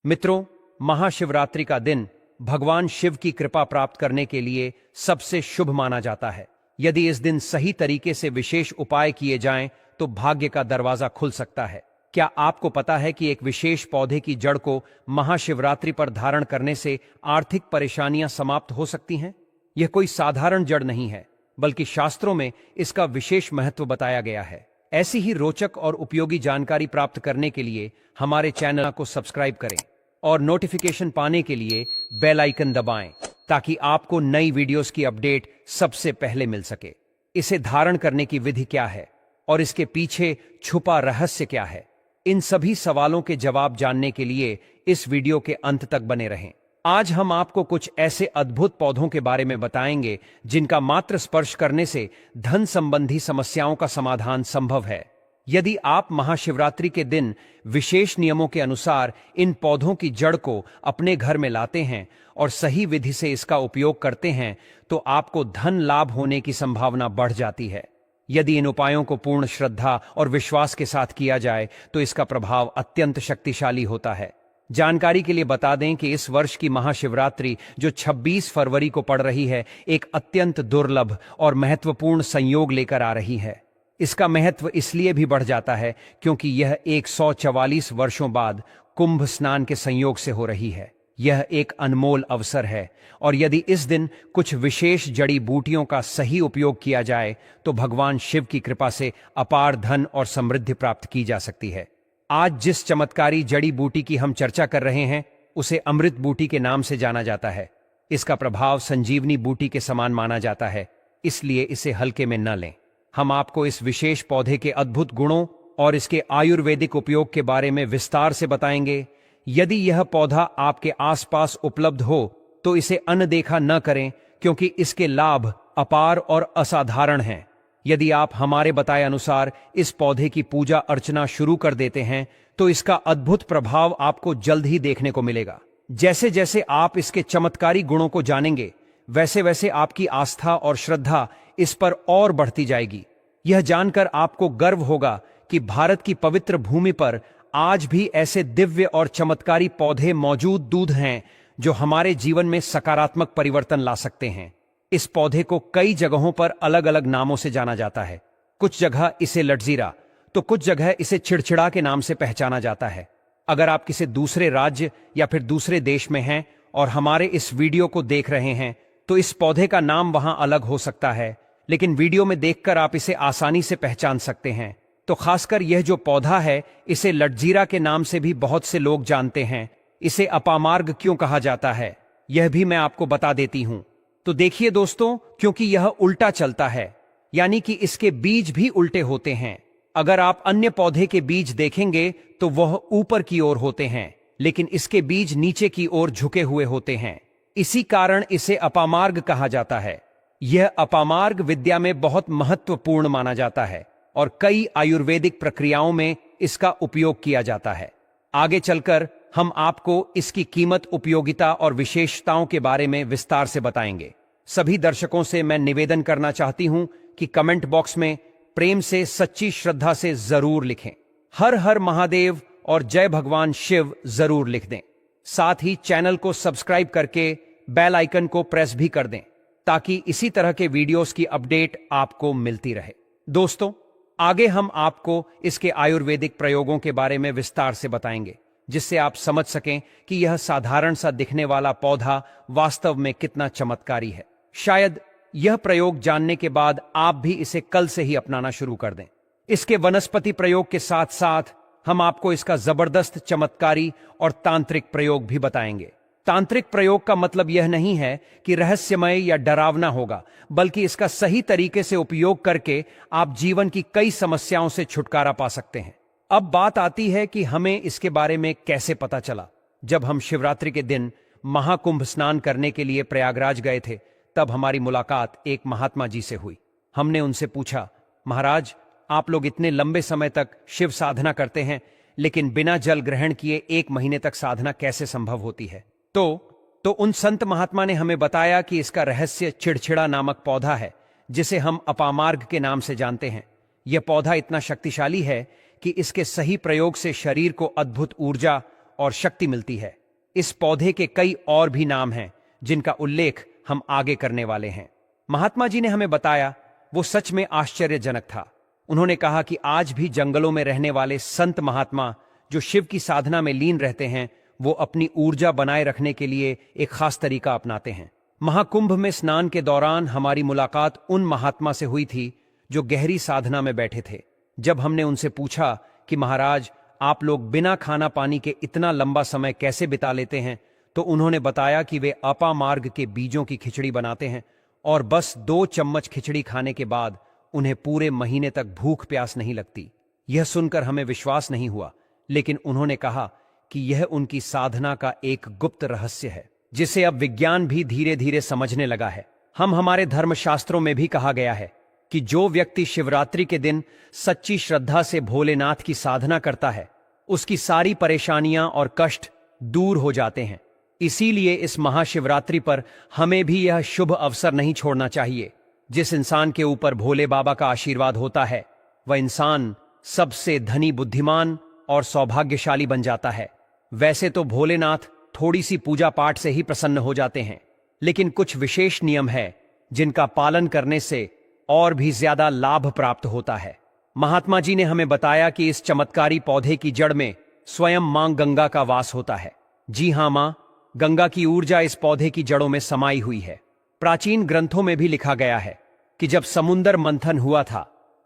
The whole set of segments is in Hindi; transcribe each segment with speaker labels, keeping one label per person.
Speaker 1: मित्रों, महाशिवरात्रि का दिन भगवान शिव की कृपा प्राप्त करने के लिए सबसे शुभ माना जाता है। यदि इस दिन सही तरीके से विशेष उपाय किए जाएं तो भाग्य का दरवाजा खुल सकता है। क्या आपको पता है कि एक विशेष पौधे की जड़ को महाशिवरात्रि पर धारण करने से आर्थिक परेशानियां समाप्त हो सकती हैं? यह कोई साधारण जड़ नहीं है, बल्कि शास्त्रों में इसका विशेष महत्व बताया गया है। ऐसी ही रोचक और उपयोगी जानकारी प्राप्त करने के लिए हमारे चैनल को सब्सक्राइब करें और नोटिफिकेशन पाने के लिए बेल आइकन दबाएं, ताकि आपको नई वीडियोस की अपडेट सबसे पहले मिल सके। इसे धारण करने की विधि क्या है और इसके पीछे छुपा रहस्य क्या है, इन सभी सवालों के जवाब जानने के लिए इस वीडियो के अंत तक बने रहें। आज हम आपको कुछ ऐसे अद्भुत पौधों के बारे में बताएंगे जिनका मात्र स्पर्श करने से धन संबंधी समस्याओं का समाधान संभव है। यदि आप महाशिवरात्रि के दिन विशेष नियमों के अनुसार इन पौधों की जड़ को अपने घर में लाते हैं और सही विधि से इसका उपयोग करते हैं तो आपको धन लाभ होने की संभावना बढ़ जाती है। यदि इन उपायों को पूर्ण श्रद्धा और विश्वास के साथ किया जाए तो इसका प्रभाव अत्यंत शक्तिशाली होता है। जानकारी के लिए बता दें कि इस वर्ष की महाशिवरात्रि जो 26 फरवरी को पड़ रही है, एक अत्यंत दुर्लभ और महत्वपूर्ण संयोग लेकर आ रही है। इसका महत्व इसलिए भी बढ़ जाता है क्योंकि यह 144 वर्षों बाद कुंभ स्नान के संयोग से हो रही है। यह एक अनमोल अवसर है और यदि इस दिन कुछ विशेष जड़ी बूटियों का सही उपयोग किया जाए तो भगवान शिव की कृपा से अपार धन और समृद्धि प्राप्त की जा सकती है। आज जिस चमत्कारी जड़ी बूटी की हम चर्चा कर रहे हैं उसे अमृत बूटी के नाम से जाना जाता है। इसका प्रभाव संजीवनी बूटी के समान माना जाता है, इसलिए इसे हल्के में न लें। हम आपको इस विशेष पौधे के अद्भुत गुणों और इसके आयुर्वेदिक उपयोग के बारे में विस्तार से बताएंगे। यदि यह पौधा आपके आसपास उपलब्ध हो तो इसे अनदेखा न करें, क्योंकि इसके लाभ अपार और असाधारण हैं। यदि आप हमारे बताए अनुसार इस पौधे की पूजा अर्चना शुरू कर देते हैं तो इसका अद्भुत प्रभाव आपको जल्द ही देखने को मिलेगा। जैसे जैसे आप इसके चमत्कारी गुणों को जानेंगे, वैसे वैसे आपकी आस्था और श्रद्धा इस पर और बढ़ती जाएगी। यह जानकर आपको गर्व होगा कि भारत की पवित्र भूमि पर आज भी ऐसे दिव्य और चमत्कारी पौधे मौजूद हैं जो हमारे जीवन में सकारात्मक परिवर्तन ला सकते हैं। इस पौधे को कई जगहों पर अलग अलग नामों से जाना जाता है। कुछ जगह इसे लटजीरा तो कुछ जगह इसे चिड़चिड़ा के नाम से पहचाना जाता है। अगर आप किसी दूसरे राज्य या फिर दूसरे देश में हैं और हमारे इस वीडियो को देख रहे हैं तो इस पौधे का नाम वहां अलग हो सकता है, लेकिन वीडियो में देखकर आप इसे आसानी से पहचान सकते हैं। तो खासकर यह जो पौधा है इसे लटजीरा के नाम से भी बहुत से लोग जानते हैं। इसे अपामार्ग क्यों कहा जाता है यह भी मैं आपको बता देती हूं। तो देखिए दोस्तों, क्योंकि यह उल्टा चलता है, यानी कि इसके बीज भी उल्टे होते हैं। अगर आप अन्य पौधे के बीज देखेंगे तो वह ऊपर की ओर होते हैं, लेकिन इसके बीज नीचे की ओर झुके हुए होते हैं। इसी कारण इसे अपामार्ग कहा जाता है। यह अपामार्ग विद्या में बहुत महत्वपूर्ण माना जाता है और कई आयुर्वेदिक प्रक्रियाओं में इसका उपयोग किया जाता है। आगे चलकर हम आपको इसकी कीमत, उपयोगिता और विशेषताओं के बारे में विस्तार से बताएंगे। सभी दर्शकों से मैं निवेदन करना चाहती हूं कि कमेंट बॉक्स में प्रेम से, सच्ची श्रद्धा से जरूर लिखें, हर हर महादेव और जय भगवान शिव जरूर लिख दें। साथ ही चैनल को सब्सक्राइब करके बेल आइकन को प्रेस भी कर दें, ताकि इसी तरह के वीडियोस की अपडेट आपको मिलती रहे। दोस्तों, आगे हम आपको इसके आयुर्वेदिक प्रयोगों के बारे में विस्तार से बताएंगे, जिससे आप समझ सकें कि यह साधारण सा दिखने वाला पौधा वास्तव में कितना चमत्कारी है। शायद यह प्रयोग जानने के बाद आप भी इसे कल से ही अपनाना शुरू कर दें। इसके वनस्पति प्रयोग के साथ साथ हम आपको इसका जबरदस्त चमत्कारी और तांत्रिक प्रयोग भी बताएंगे। तांत्रिक प्रयोग का मतलब यह नहीं है कि रहस्यमय या डरावना होगा, बल्कि इसका सही तरीके से उपयोग करके आप जीवन की कई समस्याओं से छुटकारा पा सकते हैं। अब बात आती है कि हमें इसके बारे में कैसे पता चला। जब हम शिवरात्रि के दिन महाकुंभ स्नान करने के लिए प्रयागराज गए थे, तब हमारी मुलाकात एक महात्मा जी से हुई। हमने उनसे पूछा, महाराज, आप लोग इतने लंबे समय तक शिव साधना करते हैं, लेकिन बिना जल ग्रहण किए 1 महीने तक साधना कैसे संभव होती है? तो उन संत महात्मा ने हमें बताया कि इसका रहस्य चिड़चिड़ा नामक पौधा है, जिसे हम अपामार्ग के नाम से जानते हैं। यह पौधा इतना शक्तिशाली है कि इसके सही प्रयोग से शरीर को अद्भुत ऊर्जा और शक्ति मिलती है। इस पौधे के कई और भी नाम हैं जिनका उल्लेख हम आगे करने वाले हैं। महात्मा जी ने हमें बताया वो सच में आश्चर्यजनक था। उन्होंने कहा कि आज भी जंगलों में रहने वाले संत महात्मा जो शिव की साधना में लीन रहते हैं, वो अपनी ऊर्जा बनाए रखने के लिए एक खास तरीका अपनाते हैं। महाकुंभ में स्नान के दौरान हमारी मुलाकात उन महात्मा से हुई थी जो गहरी साधना में बैठे थे। जब हमने उनसे पूछा कि महाराज, आप लोग बिना खाना पानी के इतना लंबा समय कैसे बिता लेते हैं, तो उन्होंने बताया कि वे अपामार्ग के बीजों की खिचड़ी बनाते हैं और बस 2 चम्मच खिचड़ी खाने के बाद उन्हें पूरे महीने तक भूख प्यास नहीं लगती। यह सुनकर हमें विश्वास नहीं हुआ, लेकिन उन्होंने कहा कि यह उनकी साधना का एक गुप्त रहस्य है जिसे अब विज्ञान भी धीरे धीरे समझने लगा है। हमारे धर्मशास्त्रों में भी कहा गया है कि जो व्यक्ति शिवरात्रि के दिन सच्ची श्रद्धा से भोलेनाथ की साधना करता है, उसकी सारी परेशानियां और कष्ट दूर हो जाते हैं। इसीलिए इस महाशिवरात्रि पर हमें भी यह शुभ अवसर नहीं छोड़ना चाहिए। जिस इंसान के ऊपर भोले बाबा का आशीर्वाद होता है, वह इंसान सबसे धनी, बुद्धिमान और सौभाग्यशाली बन जाता है। वैसे तो भोलेनाथ थोड़ी सी पूजा पाठ से ही प्रसन्न हो जाते हैं, लेकिन कुछ विशेष नियम है जिनका पालन करने से और भी ज्यादा लाभ प्राप्त होता है। महात्मा जी ने हमें बताया कि इस चमत्कारी पौधे की जड़ में स्वयं मां गंगा का वास होता है। जी हां, मां गंगा की ऊर्जा इस पौधे की जड़ों में समाई हुई है। प्राचीन ग्रंथों में भी लिखा गया है कि जब समुद्र मंथन हुआ था,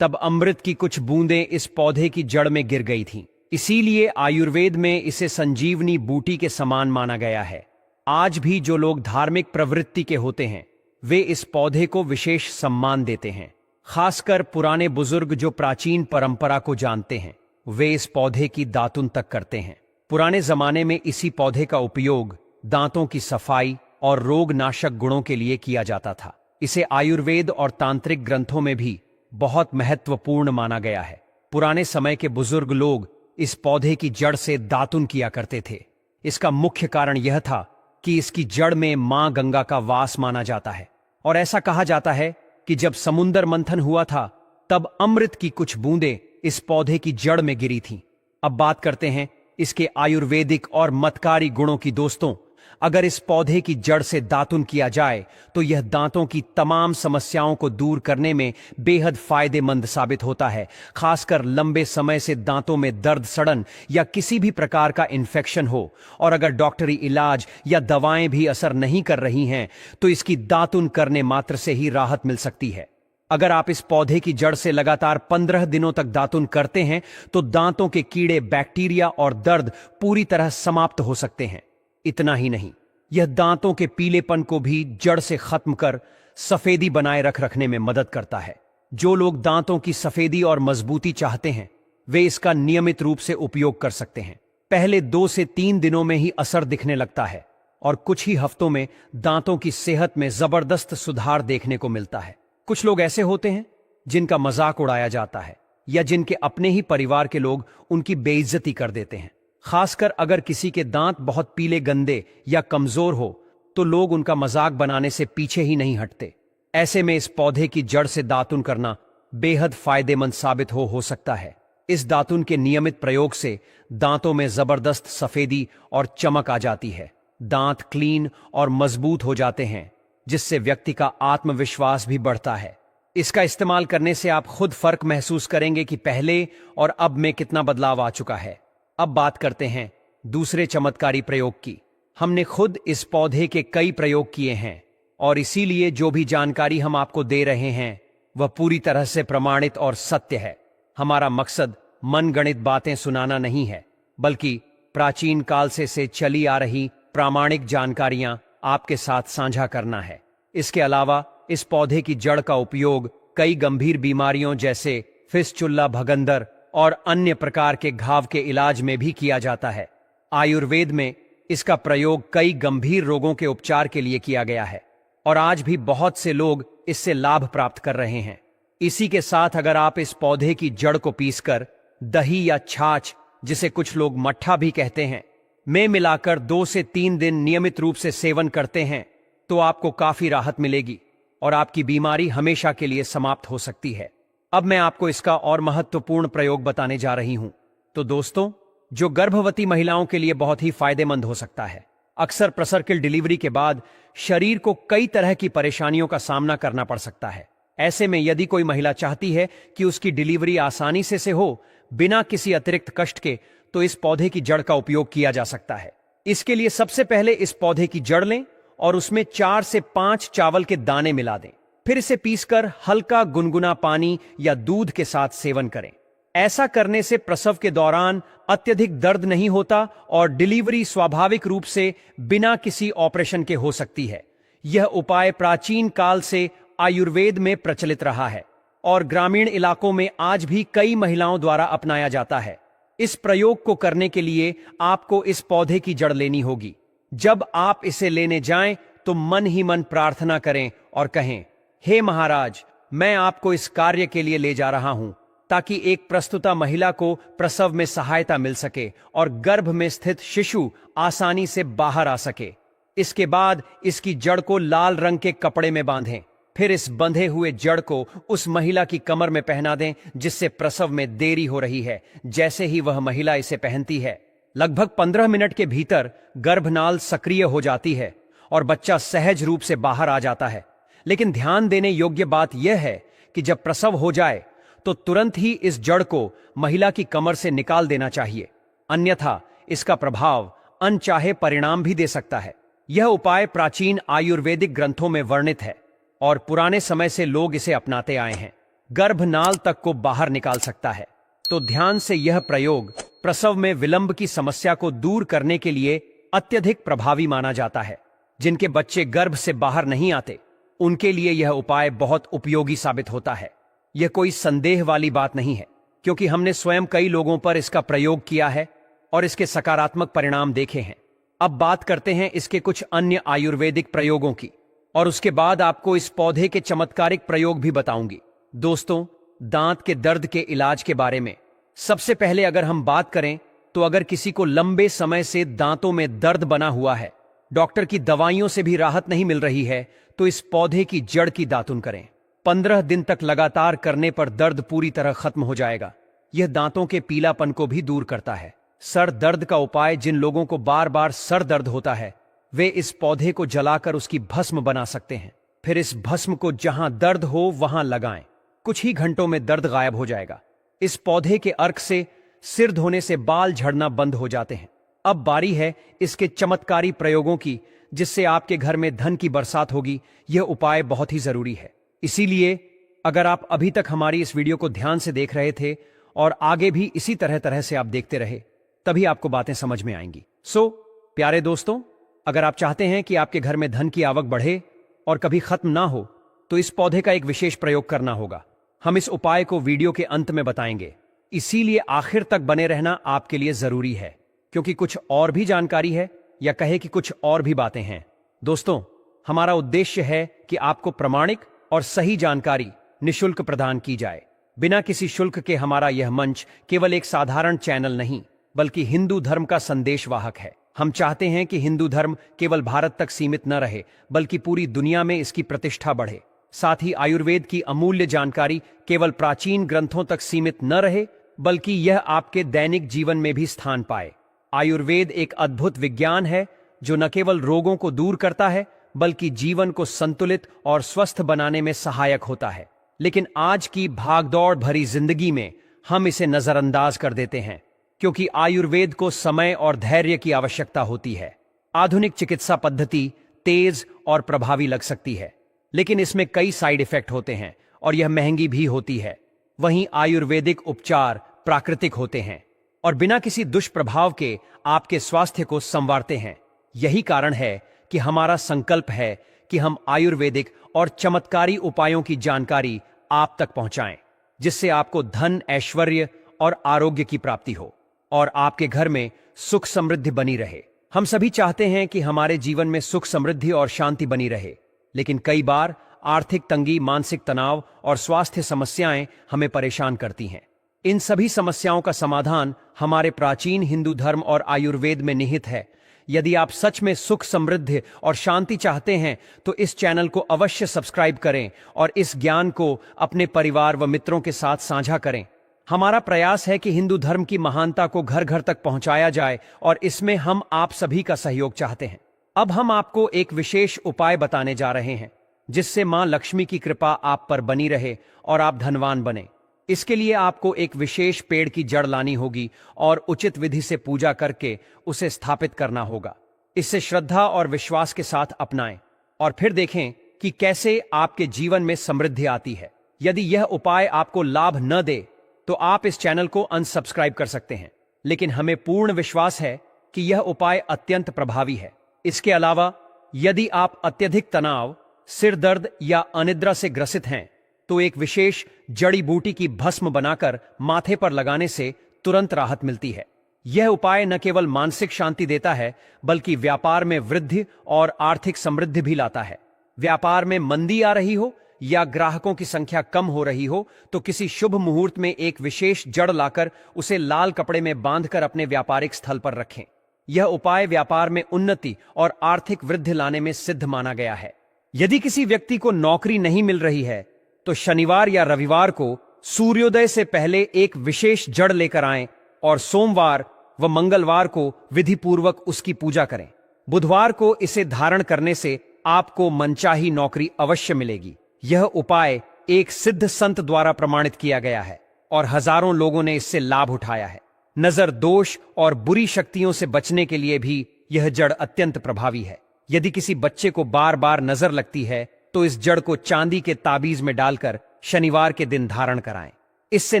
Speaker 1: तब अमृत की कुछ बूंदें इस पौधे की जड़ में गिर गई थीं। इसीलिए आयुर्वेद में इसे संजीवनी बूटी के समान माना गया है। आज भी जो लोग धार्मिक प्रवृत्ति के होते हैं, वे इस पौधे को विशेष सम्मान देते हैं। खासकर पुराने बुजुर्ग जो प्राचीन परंपरा को जानते हैं, वे इस पौधे की दातुन तक करते हैं। पुराने जमाने में इसी पौधे का उपयोग दांतों की सफाई और रोग नाशक गुणों के लिए किया जाता था। इसे आयुर्वेद और तांत्रिक ग्रंथों में भी बहुत महत्वपूर्ण माना गया है। पुराने समय के बुजुर्ग लोग इस पौधे की जड़ से दातुन किया करते थे। इसका मुख्य कारण यह था कि इसकी जड़ में मां गंगा का वास माना जाता है और ऐसा कहा जाता है कि जब समुद्र मंथन हुआ था, तब अमृत की कुछ बूंदें इस पौधे की जड़ में गिरी थीं। अब बात करते हैं इसके आयुर्वेदिक और मतकारी गुणों की। दोस्तों, अगर इस पौधे की जड़ से दातुन किया जाए तो यह दांतों की तमाम समस्याओं को दूर करने में बेहद फायदेमंद साबित होता है। खासकर लंबे समय से दांतों में दर्द, सड़न या किसी भी प्रकार का इन्फेक्शन हो और अगर डॉक्टरी इलाज या दवाएं भी असर नहीं कर रही हैं, तो इसकी दातुन करने मात्र से ही राहत मिल सकती है। अगर आप इस पौधे की जड़ से लगातार 15 दिनों तक दातुन करते हैं, तो दांतों के कीड़े, बैक्टीरिया और दर्द पूरी तरह समाप्त हो सकते हैं। इतना ही नहीं, यह दांतों के पीलेपन को भी जड़ से खत्म कर सफेदी बनाए रखने में मदद करता है। जो लोग दांतों की सफेदी और मजबूती चाहते हैं, वे इसका नियमित रूप से उपयोग कर सकते हैं। पहले 2 से 3 दिनों में ही असर दिखने लगता है और कुछ ही हफ्तों में दांतों की सेहत में जबरदस्त सुधार देखने को मिलता है। कुछ लोग ऐसे होते हैं जिनका मजाक उड़ाया जाता है या जिनके अपने ही परिवार के लोग उनकी बेइज्जती कर देते हैं। खासकर अगर किसी के दांत बहुत पीले, गंदे या कमजोर हो, तो लोग उनका मजाक बनाने से पीछे ही नहीं हटते। ऐसे में इस पौधे की जड़ से दातुन करना बेहद फायदेमंद साबित हो सकता है। इस दातुन के नियमित प्रयोग से दांतों में जबरदस्त सफेदी और चमक आ जाती है। दांत क्लीन और मजबूत हो जाते हैं, जिससे व्यक्ति का आत्मविश्वास भी बढ़ता है। इसका इस्तेमाल करने से आप खुद फर्क महसूस करेंगे कि पहले और अब में कितना बदलाव आ चुका है। अब बात करते हैं दूसरे चमत्कारी प्रयोग की। हमने खुद इस पौधे के कई प्रयोग किए हैं और इसीलिए जो भी जानकारी हम आपको दे रहे हैं, वह पूरी तरह से प्रमाणित और सत्य है। हमारा मकसद मनगढ़ंत बातें सुनाना नहीं है, बल्कि प्राचीन काल से चली आ रही प्रामाणिक जानकारियां आपके साथ साझा करना है। इसके अलावा इस पौधे की जड़ का उपयोग कई गंभीर बीमारियों जैसे फिस्चुल्ला, भगंदर और अन्य प्रकार के घाव के इलाज में भी किया जाता है। आयुर्वेद में इसका प्रयोग कई गंभीर रोगों के उपचार के लिए किया गया है और आज भी बहुत से लोग इससे लाभ प्राप्त कर रहे हैं। इसी के साथ अगर आप इस पौधे की जड़ को पीसकर दही या छाछ, जिसे कुछ लोग मट्ठा भी कहते हैं, में मिलाकर 2 से 3 दिन नियमित रूप से सेवन करते हैं, तो आपको काफी राहत मिलेगी और आपकी बीमारी हमेशा के लिए समाप्त हो सकती है। अब मैं आपको इसका और महत्वपूर्ण प्रयोग बताने जा रही हूं। तो दोस्तों, जो गर्भवती महिलाओं के लिए बहुत ही फायदेमंद हो सकता है। अक्सर प्रसर्किल डिलीवरी के बाद शरीर को कई तरह की परेशानियों का सामना करना पड़ सकता है। ऐसे में यदि कोई महिला चाहती है कि उसकी डिलीवरी आसानी से हो बिना किसी अतिरिक्त कष्ट के, तो इस पौधे की जड़ का उपयोग किया जा सकता है। इसके लिए सबसे पहले इस पौधे की जड़ लें और उसमें 4 से 5 चावल के दाने मिला दें। फिर इसे पीसकर हल्का गुनगुना पानी या दूध के साथ सेवन करें। ऐसा करने से प्रसव के दौरान अत्यधिक दर्द नहीं होता और डिलीवरी स्वाभाविक रूप से बिना किसी ऑपरेशन के हो सकती है। यह उपाय प्राचीन काल से आयुर्वेद में प्रचलित रहा है और ग्रामीण इलाकों में आज भी कई महिलाओं द्वारा अपनाया जाता है। इस प्रयोग को करने के लिए आपको इस पौधे की जड़ लेनी होगी। जब आप इसे लेने जाएं तो मन ही मन प्रार्थना करें और कहें, हे महाराज, मैं आपको इस कार्य के लिए ले जा रहा हूं ताकि एक प्रस्तुता महिला को प्रसव में सहायता मिल सके और गर्भ में स्थित शिशु आसानी से बाहर आ सके। इसके बाद इसकी जड़ को लाल रंग के कपड़े में बांधें। फिर इस बंधे हुए जड़ को उस महिला की कमर में पहना दें जिससे प्रसव में देरी हो रही है। जैसे ही वह महिला इसे पहनती है, लगभग 15 मिनट के भीतर गर्भनाल सक्रिय हो जाती है और बच्चा सहज रूप से बाहर आ जाता है। लेकिन ध्यान देने योग्य बात यह है कि जब प्रसव हो जाए तो तुरंत ही इस जड़ को महिला की कमर से निकाल देना चाहिए, अन्यथा इसका प्रभाव अनचाहे परिणाम भी दे सकता है। यह उपाय प्राचीन आयुर्वेदिक ग्रंथों में वर्णित है और पुराने समय से लोग इसे अपनाते आए हैं। गर्भनाल तक को बाहर निकाल सकता है। तो ध्यान से, यह प्रयोग प्रसव में विलंब की समस्या को दूर करने के लिए अत्यधिक प्रभावी माना जाता है। जिनके बच्चे गर्भ से बाहर नहीं आते, उनके लिए यह उपाय बहुत उपयोगी साबित होता है। यह कोई संदेह वाली बात नहीं है, क्योंकि हमने स्वयं कई लोगों पर इसका प्रयोग किया है और इसके सकारात्मक परिणाम देखे हैं। अब बात करते हैं इसके कुछ अन्य आयुर्वेदिक प्रयोगों की, और उसके बाद आपको इस पौधे के चमत्कारिक प्रयोग भी बताऊंगी। दोस्तों, दांत के दर्द के इलाज के बारे में सबसे पहले अगर हम बात करें तो अगर किसी को लंबे समय से दांतों में दर्द बना हुआ है, डॉक्टर की दवाइयों से भी राहत नहीं मिल रही है, तो इस पौधे की जड़ की दातुन करें। 15 दिन तक लगातार करने पर दर्द पूरी तरह खत्म हो जाएगा। यह दांतों के पीलापन को भी दूर करता है। सर दर्द का उपाय, जिन लोगों को बार बार सर दर्द होता है, वे इस पौधे को जलाकर उसकी भस्म बना सकते हैं। फिर इस भस्म को जहां दर्द हो वहां लगाएं। कुछ ही घंटों में दर्द गायब हो जाएगा। इस पौधे के अर्क से सिर धोने से बाल झड़ना बंद हो जाते हैं। अब बारी है इसके चमत्कारी प्रयोगों की, जिससे आपके घर में धन की बरसात होगी। यह उपाय बहुत ही जरूरी है। इसीलिए अगर आप अभी तक हमारी इस वीडियो को ध्यान से देख रहे थे और आगे भी इसी तरह से आप देखते रहे, तभी आपको बातें समझ में आएंगी। प्यारे दोस्तों, अगर आप चाहते हैं कि आपके घर में धन की आवक बढ़े और कभी खत्म ना हो, तो इस पौधे का एक विशेष प्रयोग करना होगा। हम इस उपाय को वीडियो के अंत में बताएंगे, इसीलिए आखिर तक बने रहना आपके लिए जरूरी है, क्योंकि कुछ और भी जानकारी है, या कहे कि कुछ और भी बातें हैं। दोस्तों, हमारा उद्देश्य है कि आपको प्रामाणिक और सही जानकारी निशुल्क प्रदान की जाए। बिना किसी शुल्क के हमारा यह मंच केवल एक साधारण चैनल नहीं, बल्कि हिंदू धर्म का संदेशवाहक है। हम चाहते हैं कि हिंदू धर्म केवल भारत तक सीमित न रहे, बल्कि पूरी दुनिया में इसकी प्रतिष्ठा बढ़े। साथ ही आयुर्वेद की अमूल्य जानकारी केवल प्राचीन ग्रंथों तक सीमित न रहे, बल्कि यह आपके दैनिक जीवन में भी स्थान पाए। आयुर्वेद एक अद्भुत विज्ञान है जो न केवल रोगों को दूर करता है, बल्कि जीवन को संतुलित और स्वस्थ बनाने में सहायक होता है। लेकिन आज की भागदौड़ भरी जिंदगी में हम इसे नजरअंदाज कर देते हैं, क्योंकि आयुर्वेद को समय और धैर्य की आवश्यकता होती है। आधुनिक चिकित्सा पद्धति तेज और प्रभावी लग सकती है, लेकिन इसमें कई साइड इफेक्ट होते हैं और यह महंगी भी होती है। वहीं आयुर्वेदिक उपचार प्राकृतिक होते हैं और बिना किसी दुष्प्रभाव के आपके स्वास्थ्य को संवारते हैं। यही कारण है कि हमारा संकल्प है कि हम आयुर्वेदिक और चमत्कारी उपायों की जानकारी आप तक पहुंचाएं, जिससे आपको धन, ऐश्वर्य और आरोग्य की प्राप्ति हो और आपके घर में सुख समृद्धि बनी रहे। हम सभी चाहते हैं कि हमारे जीवन में सुख समृद्धि और शांति बनी रहे, लेकिन कई बार आर्थिक तंगी, मानसिक तनाव और स्वास्थ्य समस्याएं हमें परेशान करती हैं। इन सभी समस्याओं का समाधान हमारे प्राचीन हिंदू धर्म और आयुर्वेद में निहित है। यदि आप सच में सुख, समृद्धि और शांति चाहते हैं, तो इस चैनल को अवश्य सब्सक्राइब करें और इस ज्ञान को अपने परिवार व मित्रों के साथ साझा करें। हमारा प्रयास है कि हिंदू धर्म की महानता को घर घर तक पहुंचाया जाए और इसमें हम आप सभी का सहयोग चाहते हैं। अब हम आपको एक विशेष उपाय बताने जा रहे हैं जिससे मां लक्ष्मी की कृपा आप पर बनी रहे और आप धनवान बने। इसके लिए आपको एक विशेष पेड़ की जड़ लानी होगी और उचित विधि से पूजा करके उसे स्थापित करना होगा। इसे श्रद्धा और विश्वास के साथ अपनाएं और फिर देखें कि कैसे आपके जीवन में समृद्धि आती है। यदि यह उपाय आपको लाभ न दे तो आप इस चैनल को अनसब्सक्राइब कर सकते हैं, लेकिन हमें पूर्ण विश्वास है कि यह उपाय अत्यंत प्रभावी है। इसके अलावा यदि आप अत्यधिक तनाव, सिर दर्द या अनिद्रा से ग्रसित हैं तो एक विशेष जड़ी बूटी की भस्म बनाकर माथे पर लगाने से तुरंत राहत मिलती है। यह उपाय न केवल मानसिक शांति देता है बल्कि व्यापार में वृद्धि और आर्थिक समृद्धि भी लाता है। व्यापार में मंदी आ रही हो या ग्राहकों की संख्या कम हो रही हो तो किसी शुभ मुहूर्त में एक विशेष जड़ लाकर उसे लाल कपड़े में बांधकर अपने व्यापारिक स्थल पर रखें। यह उपाय व्यापार में उन्नति और आर्थिक वृद्धि लाने में सिद्ध माना गया है। यदि किसी व्यक्ति को नौकरी नहीं मिल रही है तो शनिवार या रविवार को सूर्योदय से पहले एक विशेष जड़ लेकर आएं और सोमवार व मंगलवार को विधिपूर्वक उसकी पूजा करें। बुधवार को इसे धारण करने से आपको मनचाही नौकरी अवश्य मिलेगी। यह उपाय एक सिद्ध संत द्वारा प्रमाणित किया गया है और हजारों लोगों ने इससे लाभ उठाया है। नजर दोष और बुरी शक्तियों से बचने के लिए भी यह जड़ अत्यंत प्रभावी है। यदि किसी बच्चे को बार बार नजर लगती है तो इस जड़ को चांदी के ताबीज में डालकर शनिवार के दिन धारण कराएं। इससे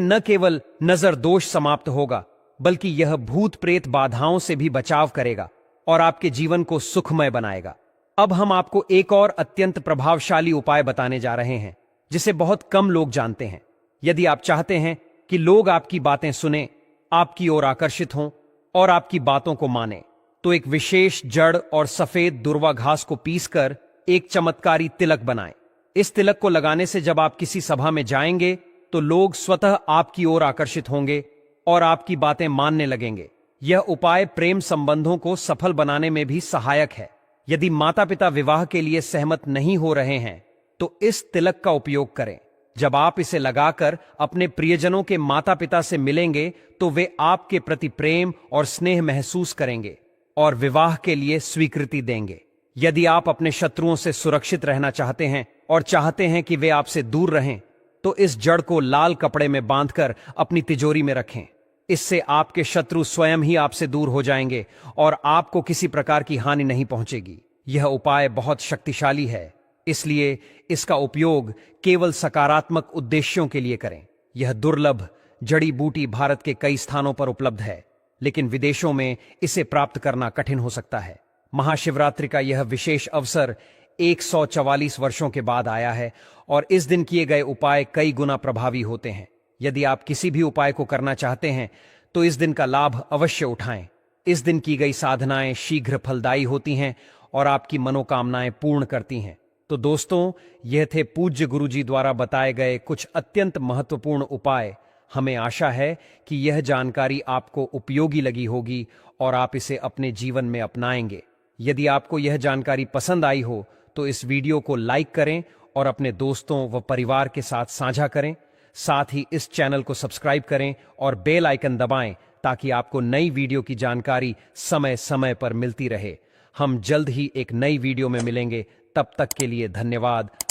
Speaker 1: न केवल नजर दोष समाप्त होगा बल्कि यह भूत प्रेत बाधाओं से भी बचाव करेगा और आपके जीवन को सुखमय बनाएगा। अब हम आपको एक और अत्यंत प्रभावशाली उपाय बताने जा रहे हैं जिसे बहुत कम लोग जानते हैं। यदि आप चाहते हैं कि लोग आपकी बातें सुने, आपकी ओर आकर्षित हों और आपकी बातों को माने, तो एक विशेष जड़ और सफेद दुर्वा घास को पीसकर एक चमत्कारी तिलक बनाएं। इस तिलक को लगाने से जब आप किसी सभा में जाएंगे तो लोग स्वतः आपकी ओर आकर्षित होंगे और आपकी बातें मानने लगेंगे। यह उपाय प्रेम संबंधों को सफल बनाने में भी सहायक है। यदि माता पिता विवाह के लिए सहमत नहीं हो रहे हैं तो इस तिलक का उपयोग करें। जब आप इसे लगाकर अपने प्रियजनों के माता पिता से मिलेंगे तो वे आपके प्रति प्रेम और स्नेह महसूस करेंगे और विवाह के लिए स्वीकृति देंगे। यदि आप अपने शत्रुओं से सुरक्षित रहना चाहते हैं और चाहते हैं कि वे आपसे दूर रहें तो इस जड़ को लाल कपड़े में बांधकर अपनी तिजोरी में रखें। इससे आपके शत्रु स्वयं ही आपसे दूर हो जाएंगे और आपको किसी प्रकार की हानि नहीं पहुंचेगी। यह उपाय बहुत शक्तिशाली है, इसलिए इसका उपयोग केवल सकारात्मक उद्देश्यों के लिए करें। यह दुर्लभ जड़ी बूटी भारत के कई स्थानों पर उपलब्ध है, लेकिन विदेशों में इसे प्राप्त करना कठिन हो सकता है। महाशिवरात्रि का यह विशेष अवसर 144 वर्षों के बाद आया है और इस दिन किए गए उपाय कई गुना प्रभावी होते हैं। यदि आप किसी भी उपाय को करना चाहते हैं तो इस दिन का लाभ अवश्य उठाएं। इस दिन की गई साधनाएं शीघ्र फलदायी होती हैं और आपकी मनोकामनाएं पूर्ण करती हैं। तो दोस्तों, यह थे पूज्य गुरुजी द्वारा बताए गए कुछ अत्यंत महत्वपूर्ण उपाय। हमें आशा है कि यह जानकारी आपको उपयोगी लगी होगी और आप इसे अपने जीवन में अपनाएंगे। यदि आपको यह जानकारी पसंद आई हो तो इस वीडियो को लाइक करें और अपने दोस्तों व परिवार के साथ साझा करें। साथ ही इस चैनल को सब्सक्राइब करें और बेल आइकन दबाएं ताकि आपको नई वीडियो की जानकारी समय समय पर मिलती रहे। हम जल्द ही एक नई वीडियो में मिलेंगे। तब तक के लिए धन्यवाद।